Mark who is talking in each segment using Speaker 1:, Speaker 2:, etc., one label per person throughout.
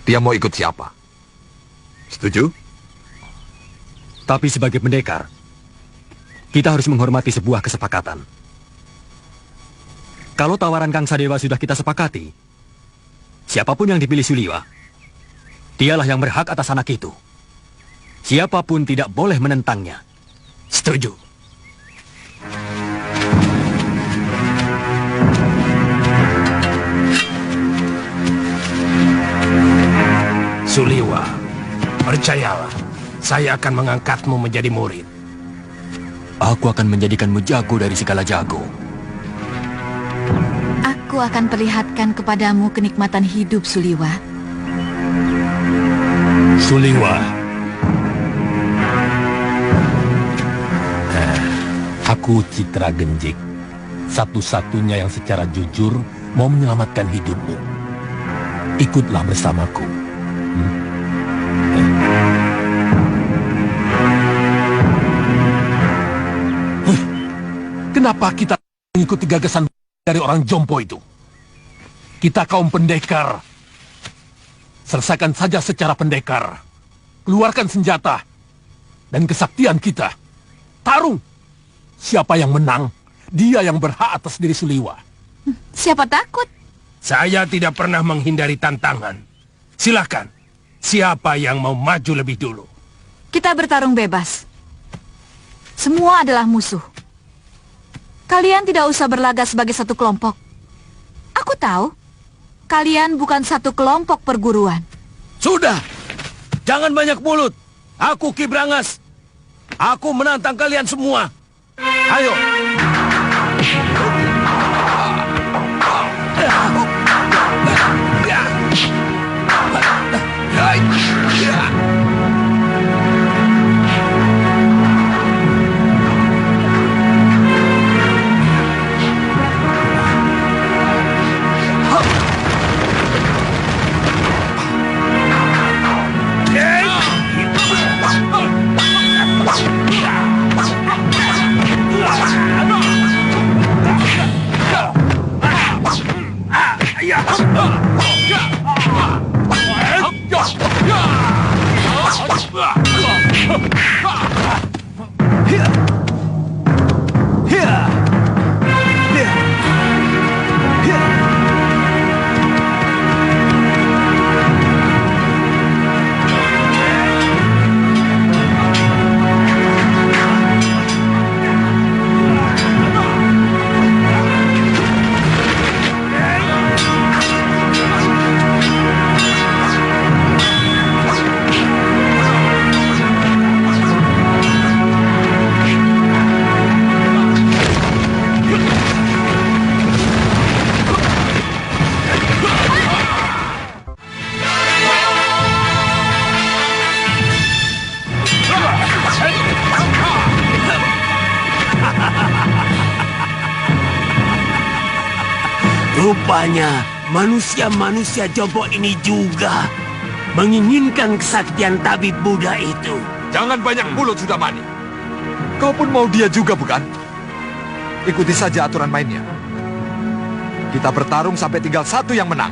Speaker 1: Dia mau ikut siapa? Setuju?
Speaker 2: Tapi sebagai pendekar, kita harus menghormati sebuah kesepakatan. Kalau tawaran Kang Sadewa sudah kita sepakati, siapapun yang dipilih Suliwa, dialah yang berhak atas anak itu. Siapapun tidak boleh menentangnya. Setuju?
Speaker 3: Suliwa, percayalah, saya akan mengangkatmu menjadi murid.
Speaker 2: Aku akan menjadikanmu jago dari segala jago.
Speaker 4: Aku akan perlihatkan kepadamu kenikmatan hidup, Suliwa.
Speaker 3: Suliwa. Aku Citra Genjik, satu-satunya yang secara jujur mau menyelamatkan hidupmu. Ikutlah bersamaku. Kenapa kita mengikuti gagasan dari orang jompo itu? Kita kaum pendekar. Selesaikan saja secara pendekar. Keluarkan senjata dan kesaktian kita. Tarung. Siapa yang menang, dia yang berhak atas diri Suliwa.
Speaker 4: Siapa takut?
Speaker 3: Saya tidak pernah menghindari tantangan. Silakan. Siapa yang mau maju lebih dulu?
Speaker 4: Kita bertarung bebas. Semua adalah musuh. Kalian tidak usah berlagak sebagai satu kelompok. Aku tahu, kalian bukan satu kelompok perguruan.
Speaker 3: Sudah! Jangan banyak mulut. Aku Ki Brangas. Aku menantang kalian semua. Ayo! Rupanya manusia-manusia jompo ini juga menginginkan kesaktian tabib Buddha itu.
Speaker 1: Jangan banyak mulut, sudah Mani. Kau pun mau dia juga, bukan? Ikuti saja aturan mainnya. Kita bertarung sampai tinggal satu yang menang.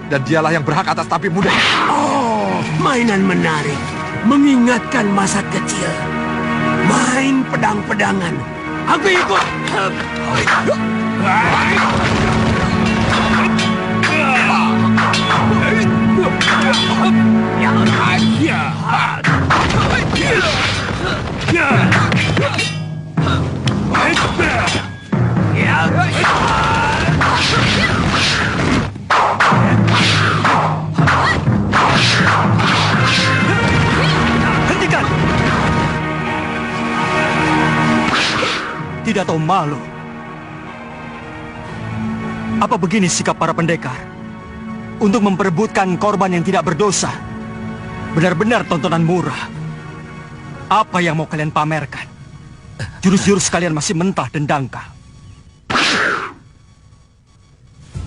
Speaker 1: Dan dialah yang berhak atas tabib muda.
Speaker 3: Oh, mainan menarik. Mengingatkan masa kecil. Main pedang-pedangan. Aku ikut.
Speaker 2: Hentikan! Tidak tahu malu. Apa begini sikap para pendekar? Untuk memperebutkan korban yang tidak berdosa. Benar-benar tontonan murah. Apa yang mau kalian pamerkan? Jurus-jurus kalian masih mentah dan dangkal.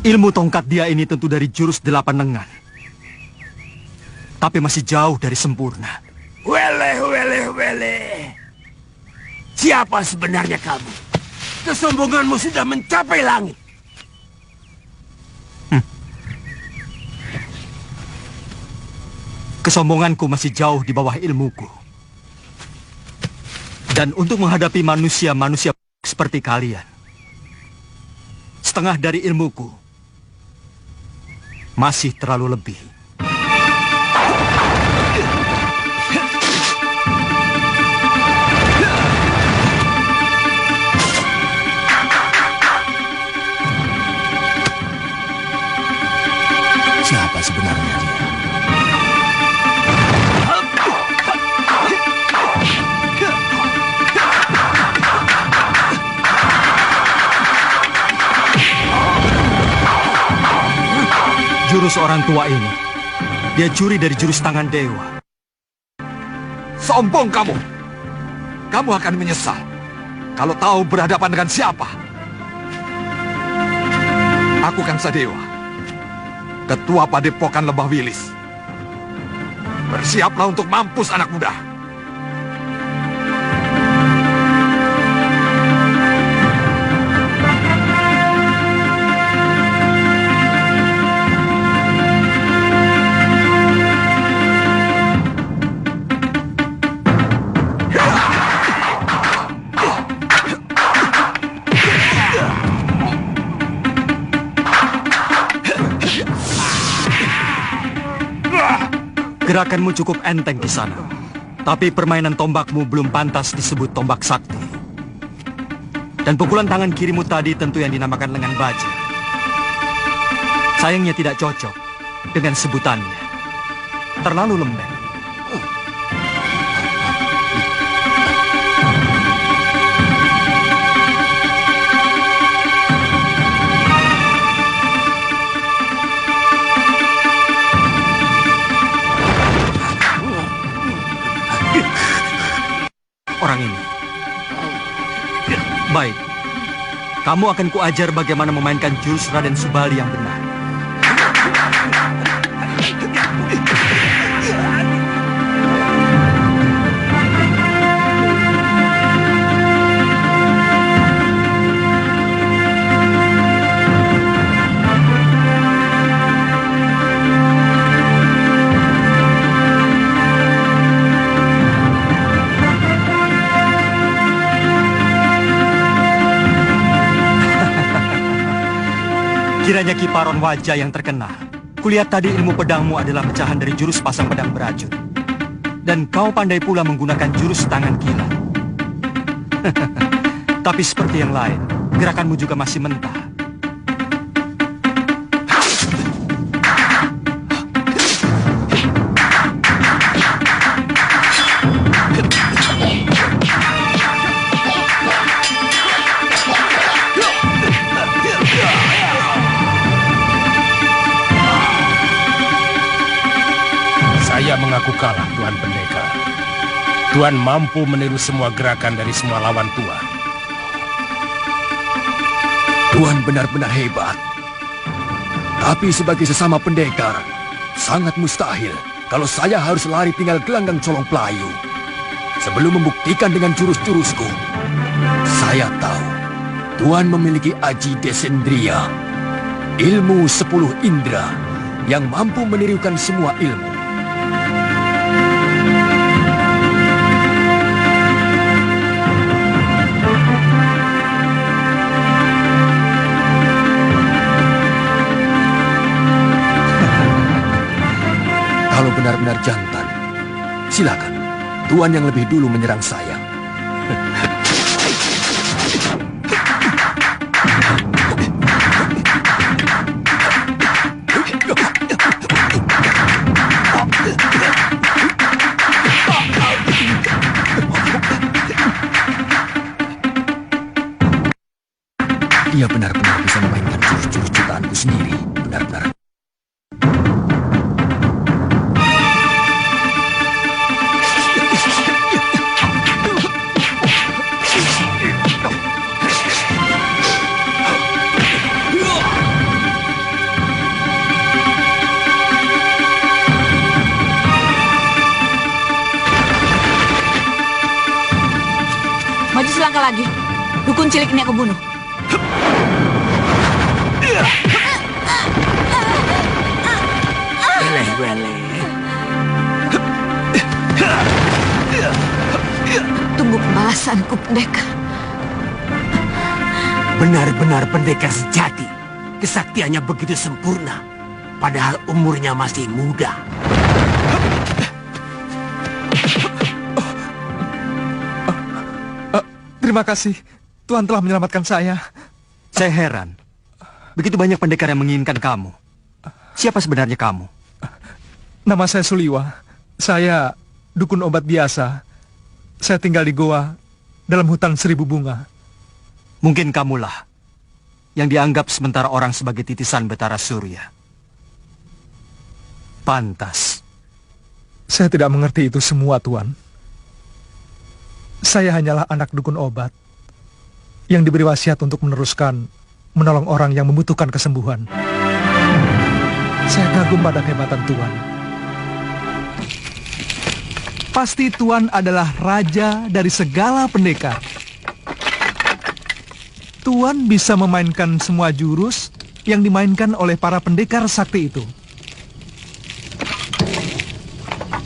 Speaker 2: Ilmu tongkat dia ini tentu dari jurus 8 lengan. Tapi masih jauh dari sempurna.
Speaker 3: Wele. Siapa sebenarnya kamu? Kesombonganmu sudah mencapai langit.
Speaker 2: Kesombonganku masih jauh di bawah ilmuku. Dan untuk menghadapi manusia-manusia seperti kalian, setengah dari ilmuku masih terlalu lebih.
Speaker 3: Siapa sebenarnya dia?
Speaker 2: Jurus orang tua ini, dia curi dari jurus tangan dewa.
Speaker 1: Sombong kamu. Kamu akan menyesal kalau tahu berhadapan dengan siapa. Aku Kang Sadewa, Ketua Padepokan Lembah Wilis. Bersiaplah untuk mampus anak muda.
Speaker 2: Gerakanmu cukup enteng di sana, tapi permainan tombakmu belum pantas disebut tombak sakti. Dan pukulan tangan kirimu tadi tentu yang dinamakan lengan baja. Sayangnya tidak cocok dengan sebutannya. Terlalu lembek. Orang ini. Baik. Kamu akan kuajar bagaimana memainkan jurus Raden Subali yang benar. Kiranya kiparon wajah yang terkenal. Kulihat tadi ilmu pedangmu adalah pecahan dari jurus pasang pedang beracun. Dan kau pandai pula menggunakan jurus tangan kilat. Tapi seperti yang lain, gerakanmu juga masih mentah.
Speaker 3: Saya mengaku kalah, Tuan Pendekar. Tuan mampu meniru semua gerakan dari semua lawan Tuan.
Speaker 5: Tuan benar-benar hebat. Tapi sebagai sesama pendekar, sangat mustahil kalau saya harus lari tinggal gelanggang colong pelayu. Sebelum membuktikan dengan jurus-jurusku, saya tahu Tuan memiliki Aji Desendria, ilmu 10 indera yang mampu menirukan semua ilmu. Kalau benar-benar jantan, silakan. Tuan yang lebih dulu menyerang saya. Dia benar-benar bisa memainkan jurus-jurus ciptaanku sendiri. Benar-benar.
Speaker 4: Maju selangkah lagi. Dukun cilik ini aku bunuh.
Speaker 5: Weleh-weleh.
Speaker 4: menunggu pembalasanku, pendekar.
Speaker 6: Benar-benar pendekar sejati. Kesaktiannya begitu sempurna. Padahal umurnya masih muda.
Speaker 2: Terima kasih. Tuhan telah menyelamatkan saya. Saya heran. Begitu banyak pendekar yang menginginkan kamu. Siapa sebenarnya kamu?
Speaker 7: Nama saya Suliwa. Saya dukun obat biasa. Saya tinggal di goa dalam hutan 1000 bunga.
Speaker 2: Mungkin kamulah yang dianggap sementara orang sebagai titisan Betara Surya. Pantas.
Speaker 7: Saya tidak mengerti itu semua, Tuan. Saya hanyalah anak dukun obat yang diberi wasiat untuk menolong orang yang membutuhkan kesembuhan. Saya kagum pada kehebatan Tuan. Pasti Tuan adalah raja dari segala pendekar. Tuan bisa memainkan semua jurus yang dimainkan oleh para pendekar sakti itu.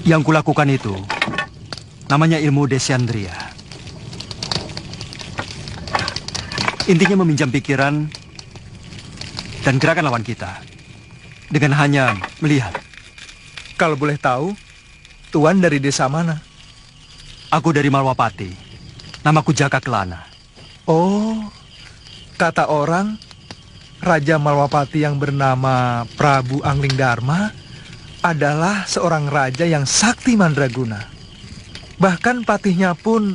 Speaker 2: Yang kulakukan itu namanya ilmu Desyandria. Intinya meminjam pikiran dan gerakan lawan kita dengan hanya melihat.
Speaker 7: Kalau boleh tahu, Tuan dari desa mana?
Speaker 2: Aku dari Malwapati. Namaku Jaka Kelana.
Speaker 7: Oh, kata orang, Raja Malwapati yang bernama Prabu Angling Dharma adalah seorang raja yang sakti mandraguna. Bahkan patihnya pun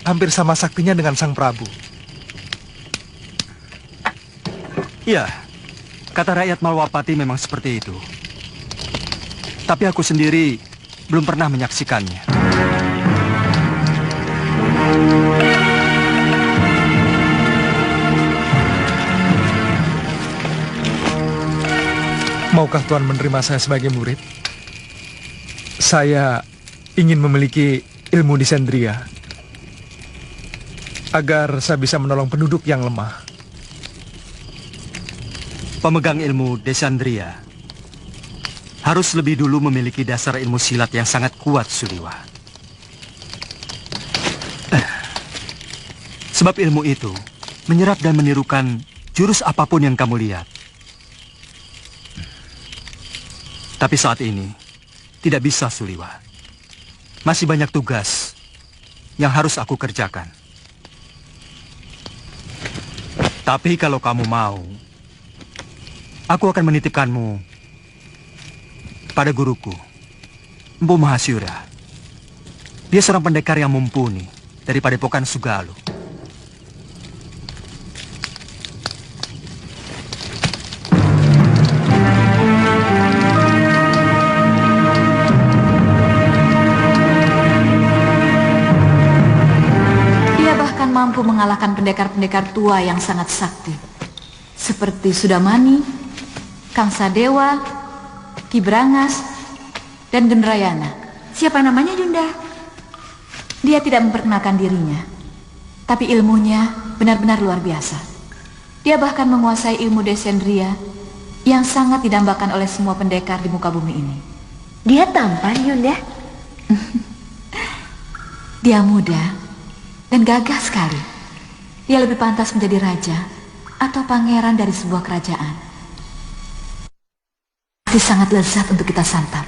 Speaker 7: hampir sama saktinya dengan sang Prabu.
Speaker 2: Iya, kata rakyat Malwapati memang seperti itu. Tapi aku sendiri belum pernah menyaksikannya.
Speaker 7: Maukah Tuan menerima saya sebagai murid? Saya ingin memiliki ilmu Desandria agar saya bisa menolong penduduk yang lemah.
Speaker 2: Pemegang ilmu Desandria harus lebih dulu memiliki dasar ilmu silat yang sangat kuat, Suliwa. Sebab ilmu itu menyerap dan menirukan jurus apapun yang kamu lihat. Tapi saat ini tidak bisa, Suliwa. Masih banyak tugas yang harus aku kerjakan. Tapi kalau kamu mau, aku akan menitipkanmu pada guruku, Empu Mahasyura. Dia seorang pendekar yang mumpuni dari Padepokan Sugalu.
Speaker 4: Mampu mengalahkan pendekar-pendekar tua yang sangat sakti seperti Sudamani, Kang Sadewa, Ki Brangas, dan Gendrayana. Siapa namanya, Yunda? Dia tidak memperkenalkan dirinya, tapi ilmunya benar-benar luar biasa. Dia bahkan menguasai ilmu Desandria yang sangat didambakan oleh semua pendekar di muka bumi ini.
Speaker 8: Dia tampan, Yunda.
Speaker 4: Dia muda dan gagah sekali. Dia lebih pantas menjadi raja atau pangeran dari sebuah kerajaan. Pasti sangat lezat untuk kita santap.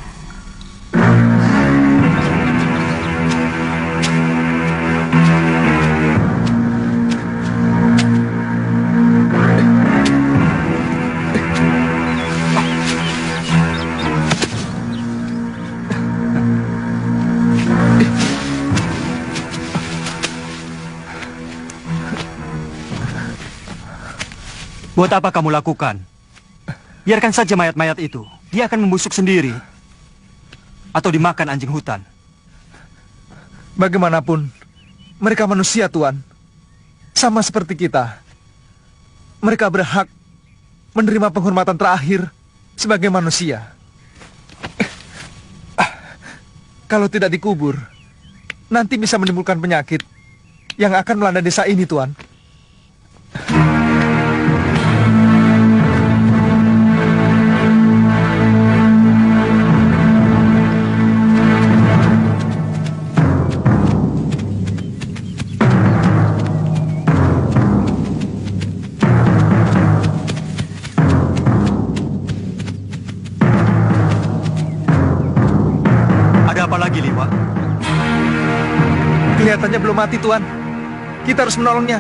Speaker 2: Buat apa kamu lakukan? Biarkan saja mayat-mayat itu. Dia akan membusuk sendiri. Atau dimakan anjing hutan.
Speaker 7: Bagaimanapun, mereka manusia, Tuan. Sama seperti kita. Mereka berhak menerima penghormatan terakhir sebagai manusia. Kalau tidak dikubur, nanti bisa menimbulkan penyakit yang akan melanda desa ini, Tuan.
Speaker 2: apa lagi, Liwa?
Speaker 7: Kelihatannya belum mati, Tuan. Kita harus menolongnya.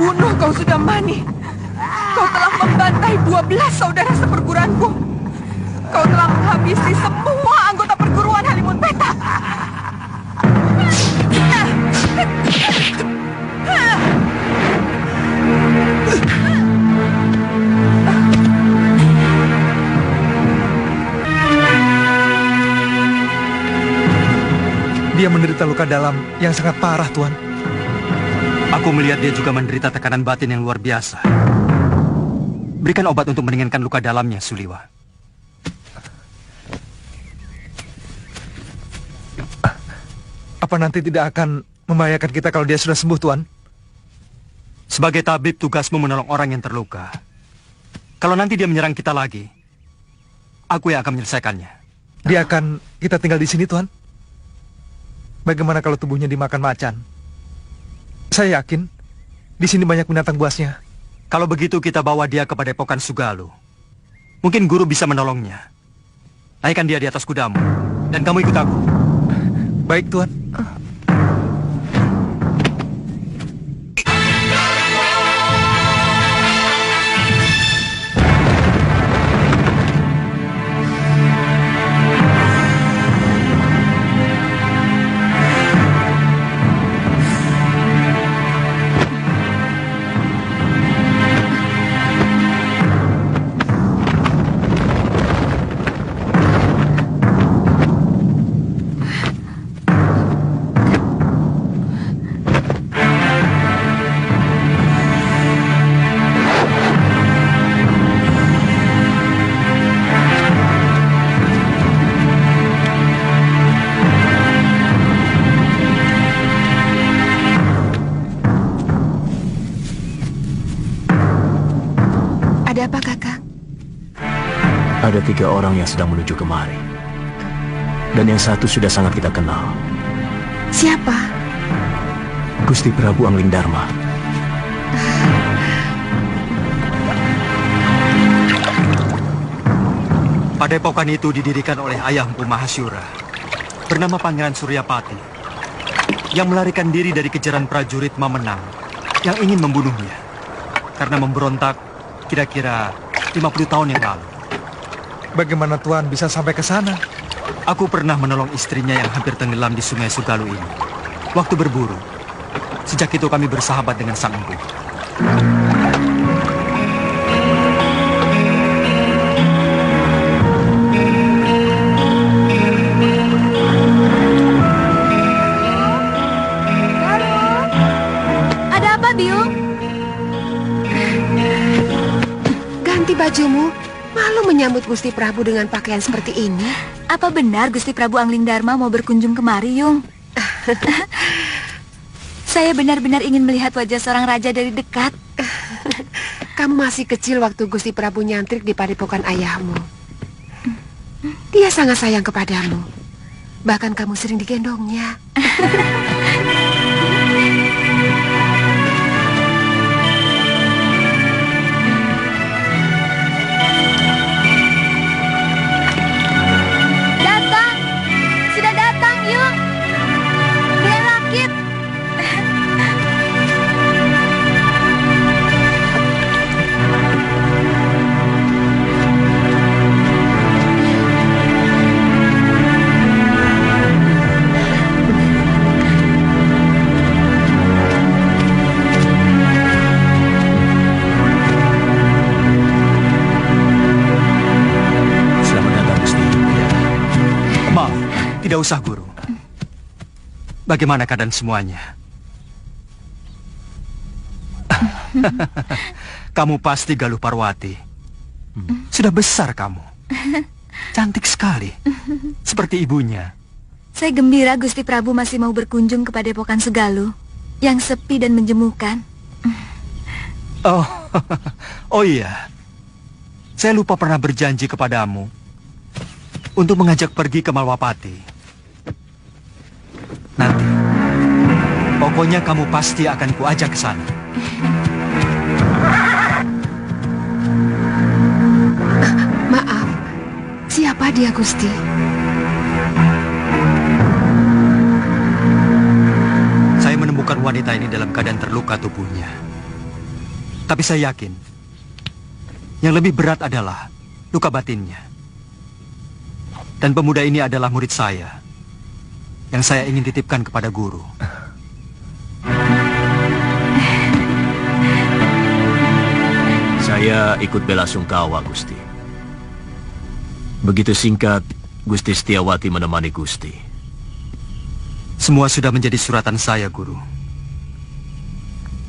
Speaker 9: Bunuh kau sudah mani. Kau telah membantai 12 saudara seperguruanku. Kau telah menghabisi semua anggota perguruan Halimun Petak.
Speaker 7: Dia menderita luka dalam yang sangat parah, Tuan.
Speaker 2: Aku melihat dia juga menderita tekanan batin yang luar biasa. Berikan obat untuk meringankan luka dalamnya, Suliwa.
Speaker 7: Apa nanti tidak akan membahayakan kita kalau dia sudah sembuh, Tuan?
Speaker 2: Sebagai tabib, tugasmu menolong orang yang terluka. Kalau nanti dia menyerang kita lagi, aku yang akan menyelesaikannya.
Speaker 7: Dia akan kita tinggal di sini, Tuan? Bagaimana kalau tubuhnya dimakan macan? Saya yakin di sini banyak binatang buasnya.
Speaker 2: Kalau begitu kita bawa dia ke Padepokan Sugalu. Mungkin guru bisa menolongnya. Naikkan dia di atas kudamu, dan kamu ikut aku.
Speaker 7: Baik, Tuan.
Speaker 9: Ada apa, Kakak?
Speaker 5: Ada 3 orang yang sedang menuju kemari. Dan yang satu sudah sangat kita kenal.
Speaker 9: Siapa?
Speaker 5: Gusti Prabu Angling Dharma.
Speaker 2: Padepokan itu didirikan oleh ayah Empu Mahasyura, bernama Pangeran Suryapati, yang melarikan diri dari kejaran prajurit Mamenang yang ingin membunuhnya karena memberontak kira-kira 50 tahun yang lalu.
Speaker 7: Bagaimana Tuan bisa sampai ke sana?
Speaker 2: Aku pernah menolong istrinya yang hampir tenggelam di Sungai Sugalu ini waktu berburu. Sejak itu kami bersahabat dengan sang empu.
Speaker 4: Ada apa, Biung?
Speaker 9: Ganti bajumu. Malu menyambut Gusti Prabu dengan pakaian seperti ini.
Speaker 4: Apa benar Gusti Prabu Angling Dharma mau berkunjung kemari, Yung? Saya benar-benar ingin melihat wajah seorang raja dari dekat.
Speaker 9: Kamu masih kecil waktu Gusti Prabu nyantrik di padepokan ayahmu. Dia sangat sayang kepadamu. Bahkan kamu sering digendongnya.
Speaker 4: Datang! Sudah datang, Yung! Dia rakit!
Speaker 2: Tidak usah, Guru. Bagaimana keadaan semuanya? Kamu pasti Galuh Parwati. Sudah besar kamu. Cantik sekali. Seperti ibunya.
Speaker 4: Saya gembira Gusti Prabu masih mau berkunjung ke Padepokan Segaluh yang sepi dan menjemukan.
Speaker 2: Oh, oh iya. Saya lupa pernah berjanji kepadamu untuk mengajak pergi ke Malwapati. Nanti, pokoknya kamu pasti akan kuajak ke sana.
Speaker 9: Maaf, siapa dia, Gusti?
Speaker 2: Saya menemukan wanita ini dalam keadaan terluka tubuhnya. Tapi saya yakin, yang lebih berat adalah luka batinnya. Dan pemuda ini adalah murid saya, yang saya ingin titipkan kepada guru.
Speaker 10: Saya ikut bela sungkawa, Gusti. Begitu singkat, Gusti Setiawati menemani Gusti.
Speaker 2: Semua sudah menjadi suratan saya, Guru.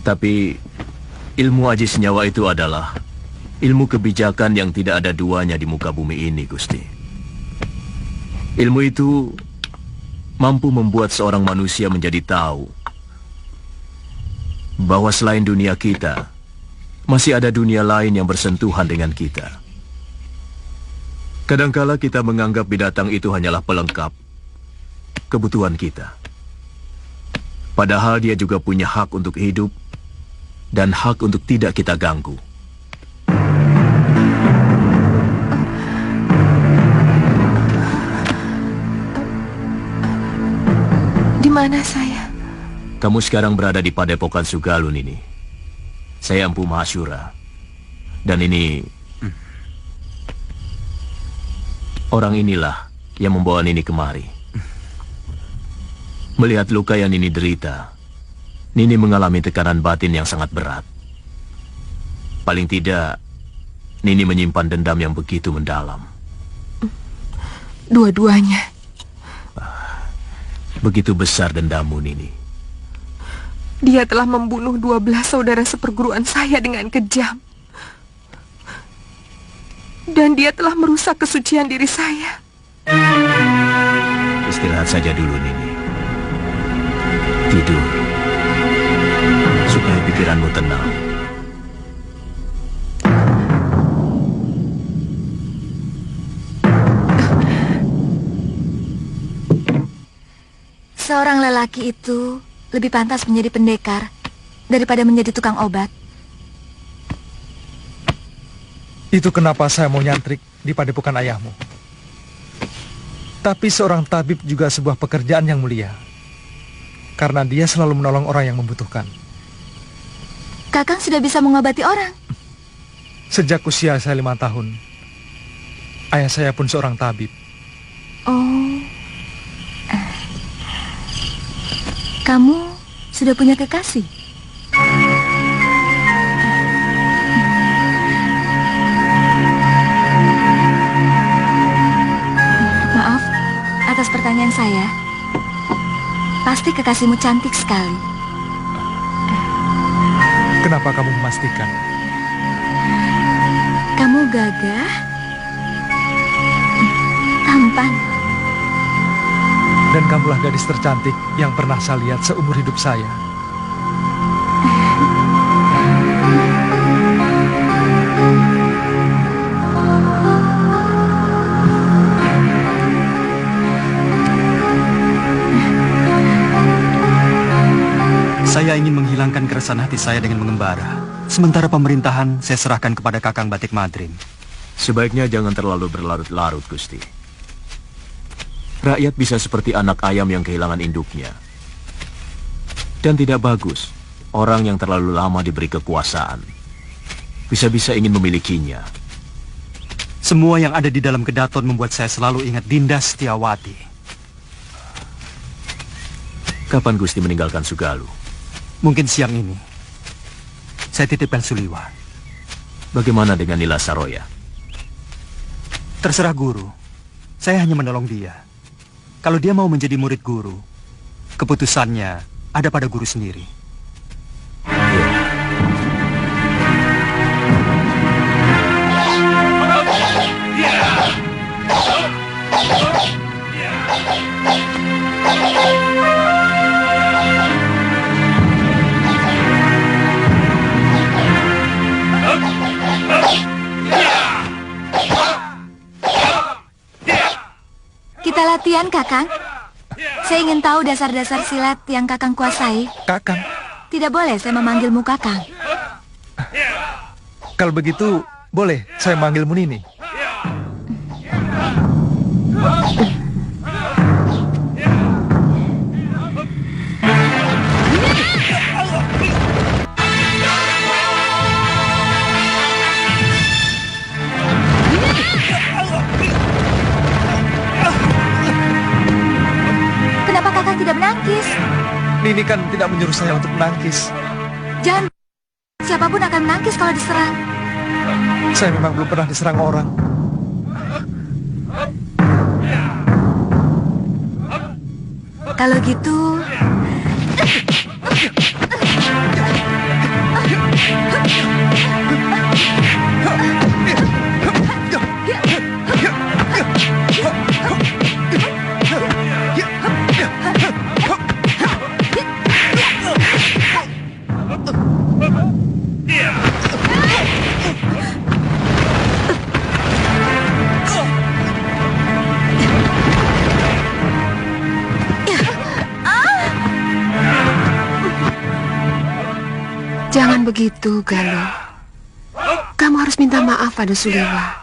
Speaker 10: Tapi ilmu aji senyawa itu adalah ilmu kebijakan yang tidak ada duanya di muka bumi ini, Gusti. Ilmu itu mampu membuat seorang manusia menjadi tahu bahwa selain dunia kita, masih ada dunia lain yang bersentuhan dengan kita. Kadangkala kita menganggap binatang itu hanyalah pelengkap kebutuhan kita. Padahal dia juga punya hak untuk hidup dan hak untuk tidak kita ganggu.
Speaker 9: Di mana saya?
Speaker 10: Kamu sekarang berada di Padepokan Sugalun ini. Saya Empu Mahashura. Dan ini orang inilah yang membawa Nini kemari. Melihat luka yang Nini derita, Nini mengalami tekanan batin yang sangat berat. Paling tidak, Nini menyimpan dendam yang begitu mendalam.
Speaker 9: Dua-duanya.
Speaker 10: Begitu besar dendammu, Nini.
Speaker 9: Dia telah membunuh 12 saudara seperguruan saya dengan kejam. Dan dia telah merusak kesucian diri saya.
Speaker 10: Istirahat saja dulu, Nini. Tidur, supaya pikiranmu tenang.
Speaker 4: Seorang lelaki itu lebih pantas menjadi pendekar daripada menjadi tukang obat.
Speaker 7: Itu kenapa saya mau nyantrik di padepokan ayahmu. Tapi seorang tabib juga sebuah pekerjaan yang mulia. Karena dia selalu menolong orang yang membutuhkan.
Speaker 4: Kakang sudah bisa mengobati orang.
Speaker 7: Sejak usia saya 5 tahun, ayah saya pun seorang tabib.
Speaker 4: Oh. Kamu sudah punya kekasih? Maaf atas pertanyaan saya. Pasti kekasihmu cantik sekali.
Speaker 7: Kenapa kamu memastikan?
Speaker 4: Kamu gagah, tampan.
Speaker 7: Dan kamulah gadis tercantik yang pernah saya lihat seumur hidup saya.
Speaker 2: Saya ingin menghilangkan keresahan hati saya dengan mengembara. Sementara pemerintahan saya serahkan kepada Kakang Batik Madrim.
Speaker 10: Sebaiknya jangan terlalu berlarut-larut, Gusti. Rakyat bisa seperti anak ayam yang kehilangan induknya. Dan tidak bagus orang yang terlalu lama diberi kekuasaan. Bisa-bisa ingin memilikinya.
Speaker 2: Semua yang ada di dalam kedaton membuat saya selalu ingat Dinda Setiawati.
Speaker 10: Kapan Gusti meninggalkan Sugaluh?
Speaker 2: Mungkin siang ini. Saya titipkan Suliwa.
Speaker 10: Bagaimana dengan Nila Saroya?
Speaker 2: Terserah guru. Saya hanya menolong dia. Kalau dia mau menjadi murid guru, keputusannya ada pada guru sendiri.
Speaker 4: Kita latihan, Kakang. Saya ingin tahu dasar-dasar silat yang Kakang kuasai.
Speaker 7: Kakang,
Speaker 4: Tidak boleh saya memanggilmu Kakang.
Speaker 7: kalau begitu boleh saya manggilmu Nini.
Speaker 4: Kenapa Kakang tidak menangkis?
Speaker 7: Nini kan tidak menyuruh saya untuk menangkis.
Speaker 4: Jangan. Siapapun akan menangkis kalau diserang.
Speaker 7: Saya memang belum pernah diserang orang.
Speaker 4: Kalau gitu,
Speaker 8: Jangan begitu, Galuh. Kamu harus minta maaf pada Suliwa.